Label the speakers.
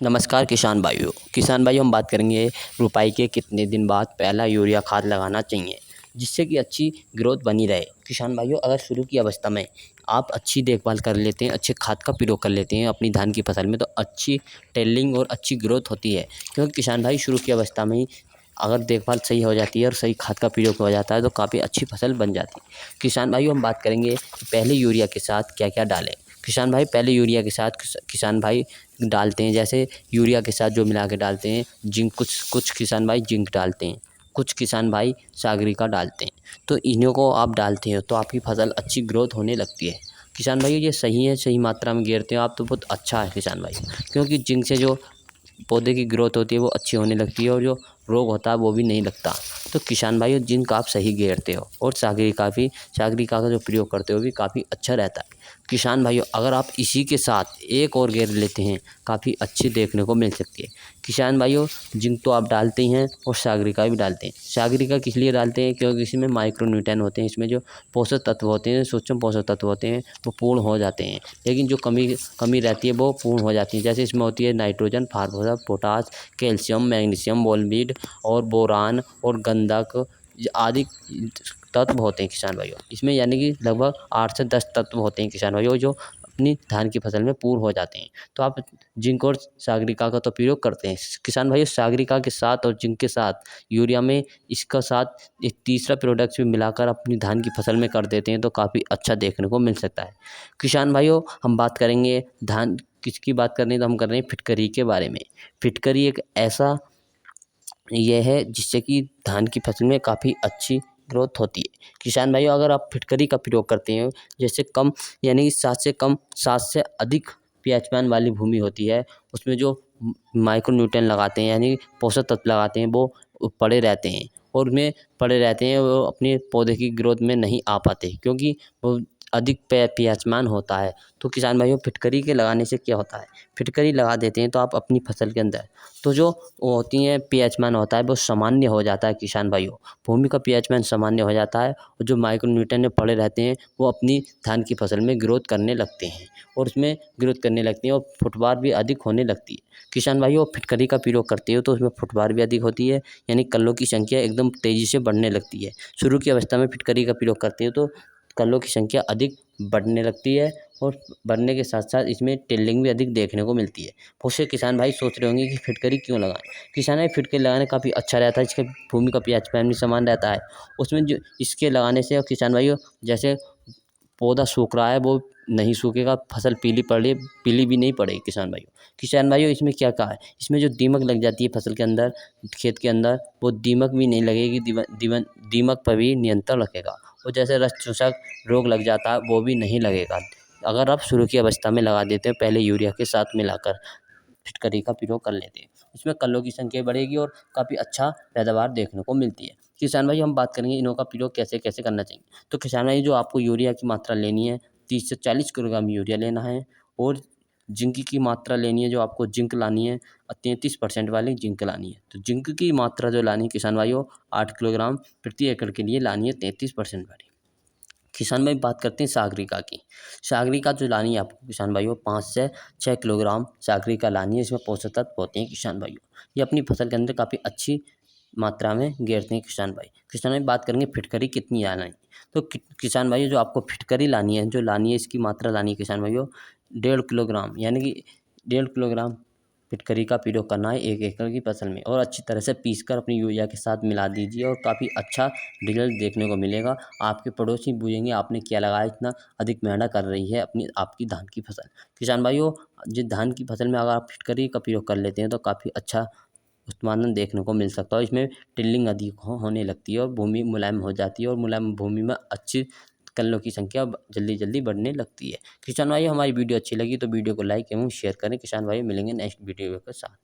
Speaker 1: नमस्कार किसान भाइयों हम बात करेंगे रुपाई के कितने दिन बाद पहला यूरिया खाद लगाना चाहिए जिससे कि अच्छी ग्रोथ बनी रहे। किसान भाइयों, अगर शुरू की अवस्था में आप अच्छी देखभाल कर लेते हैं, अच्छे खाद का प्रयोग कर लेते हैं अपनी धान की फसल में, तो अच्छी टेलिंग और अच्छी ग्रोथ होती है। क्योंकि किसान भाई शुरू की अवस्था में ही अगर देखभाल सही हो जाती है और सही खाद का प्रयोग हो जाता है तो काफ़ी अच्छी फसल बन जाती है। किसान भाइयों, हम बात करेंगे कि पहले यूरिया के साथ क्या क्या डालें। किसान भाई, पहले यूरिया के साथ किसान भाई डालते हैं, जैसे यूरिया के साथ जो मिला के डालते हैं जिंक, कुछ कुछ किसान भाई जिंक डालते हैं, कुछ किसान भाई सागरिका डालते हैं। तो इन्हीं को आप डालते हो तो आपकी फसल अच्छी ग्रोथ होने लगती है। किसान भाई, ये सही है, सही मात्रा में गेरते हो आप तो बहुत अच्छा है किसान भाई। क्योंकि जिंक से जो पौधे की ग्रोथ होती है वो अच्छी होने लगती है और जो रोग होता है वो भी नहीं लगता। तो किसान भाइयों, जिंक आप सही गेरते हो और सागरिका का जो प्रयोग करते हो भी काफ़ी अच्छा रहता है। किसान भाइयों, अगर आप इसी के साथ एक और गेर लेते हैं काफ़ी अच्छी देखने को मिल सकती है। किसान भाइयों, जिंक तो आप डालते ही हैं और सागरिका भी डालते हैं। सागरिका किस लिए डालते हैं? क्योंकि इसमें माइक्रोन्यूट्रिएंट होते हैं, इसमें जो पोषक तत्व होते हैं, सूक्ष्म पोषक तत्व होते हैं वो पूर्ण हो जाते हैं। लेकिन जो कमी कमी रहती है वो पूर्ण हो जाती है। जैसे इसमें होती है nitrogen, phosphorus, potash, calcium, magnesium, बोलबीड और बोरान और गंधक आदि तत्व होते हैं किसान भाइयों इसमें, यानी कि लगभग 8 से 10 तत्व होते हैं किसान भाइयों जो अपनी धान की फसल में पूर्ण हो जाते हैं। तो आप जिंक और सागरिका का तो प्रयोग करते हैं किसान भाइयों। सागरिका के साथ और जिंक के साथ यूरिया में इसका साथ एक तीसरा प्रोडक्ट भी मिलाकर अपनी धान की फसल में कर देते हैं तो काफ़ी अच्छा देखने को मिल सकता है। किसान भाइयों, हम बात करेंगे धान किसकी बात करनी है तो हम कर रहे हैं फिटकरी के बारे में। फिटकरी एक ऐसा ये है जिससे कि धान की फसल में काफ़ी अच्छी ग्रोथ होती है। किसान भाइयों, अगर आप फिटकरी का प्रयोग करते हैं, जैसे कम यानी कि 7 से अधिक पीएच मान वाली भूमि होती है, उसमें जो माइक्रो न्यूट्रिएंट लगाते हैं यानी पोषक तत्व लगाते हैं वो पड़े रहते हैं और उनमें पड़े रहते हैं, वो अपने पौधे की ग्रोथ में नहीं आ पाते क्योंकि वो अधिक पीएच मान होता है। तो किसान भाइयों, फिटकरी के लगाने से क्या होता है, फिटकरी लगा देते हैं तो आप अपनी फसल के अंदर तो जो वो होती हैं पीएच मान होता है वो सामान्य हो जाता है किसान भाइयों। भूमि का पीएच मान सामान्य हो जाता है और जो माइक्रोन्यूट्रिएंट में पड़े रहते हैं वो अपनी धान की फसल में ग्रोथ करने लगते हैं और उसमें ग्रोथ करने लगती हैं और फुटवार भी अधिक होने लगती है। किसान भाइयों, फिटकरी का प्रयोग करते हो तो उसमें फुटवार भी अधिक होती है, यानी कल्लों की संख्या एकदम तेज़ी से बढ़ने लगती है। शुरू की अवस्था में फिटकरी का प्रयोग करते हो तो कल्लों की संख्या अधिक बढ़ने लगती है और बढ़ने के साथ साथ इसमें टिल्लिंग भी अधिक देखने को मिलती है। बहुत से किसान भाई सोच रहे होंगे कि फिटकरी क्यों लगाएं। किसान भाई, फिटकरी लगाना काफ़ी अच्छा रहता है, इसके भूमि का पीएच मान भी समान रहता है। उसमें जो इसके लगाने से किसान भाइयों, जैसे पौधा सूख रहा है वो नहीं सूखेगा, फसल पीली पड़ रही है पीली भी नहीं पड़ेगी किसान भाइयों। किसान भाइयों, इसमें क्या कहा है, इसमें जो दीमक लग जाती है फसल के अंदर, खेत के अंदर, वो दीमक भी नहीं लगेगी, दीमक पर भी नियंत्रण रखेगा और जैसे रस चूसक रोग लग जाता है वो भी नहीं लगेगा अगर आप शुरू की अवस्था में लगा देते हैं पहले यूरिया के साथ मिलाकर फिटकरी का प्रयोग कर लेते हैं। इसमें कल्लों की संख्या बढ़ेगी और काफ़ी अच्छा पैदावार देखने को मिलती है। किसान भाई, हम बात करेंगे इनों का प्रयोग कैसे कैसे करना चाहिए। तो किसान भाई, जो आपको यूरिया की मात्रा लेनी है 30 से 40 किलोग्राम यूरिया लेना है और जिंक की मात्रा लेनी है, जो आपको जिंक लानी है 33% वाली जिंक लानी है। तो जिंक की मात्रा जो लानी है किसान भाइयों 8 किलोग्राम प्रति एकड़ के लिए लानी है 33% वाली। किसान भाई, बात करते हैं सागरिका की। सागरिका जो लानी है आपको किसान भाइयों 5 से 6 किलोग्राम सागरिका लानी है। इसमें पोषक तत्व होते हैं किसान भाइयों, ये अपनी फसल के अंदर काफ़ी अच्छी मात्रा में घेरते हैं किसान भाई। किसान भाई, बात करेंगे फिटकरी कितनी लाना है। तो किसान भाइयों, जो आपको फिटकरी लानी है, जो लानी है इसकी मात्रा लानी है किसान भाइयों 1.5 किलोग्राम, यानी कि 1.5 किलोग्राम फिटकरी का प्रयोग करना है 1 एकड़ की फसल में और अच्छी तरह से पीसकर अपनी यूरिया के साथ मिला दीजिए और काफ़ी अच्छा रिजल्ट देखने को मिलेगा। आपके पड़ोसी पूछेंगे आपने क्या लगाया, इतना अधिक मेहनत कर रही है अपनी आपकी धान की फसल। किसान भाइयों, जिस धान की फसल में अगर आप फिटकरी का प्रयोग कर लेते हैं तो काफ़ी अच्छा उत्पादन देखने को मिल सकता है। इसमें टिल्लिंग अधिक होने लगती है और भूमि मुलायम हो जाती है और मुलायम भूमि में अच्छी कल्लों की संख्या जल्दी जल्दी बढ़ने लगती है। किसान भाई, हमारी वीडियो अच्छी लगी तो वीडियो को लाइक एवं शेयर करें। किसान भाई, मिलेंगे नेक्स्ट वीडियो के साथ।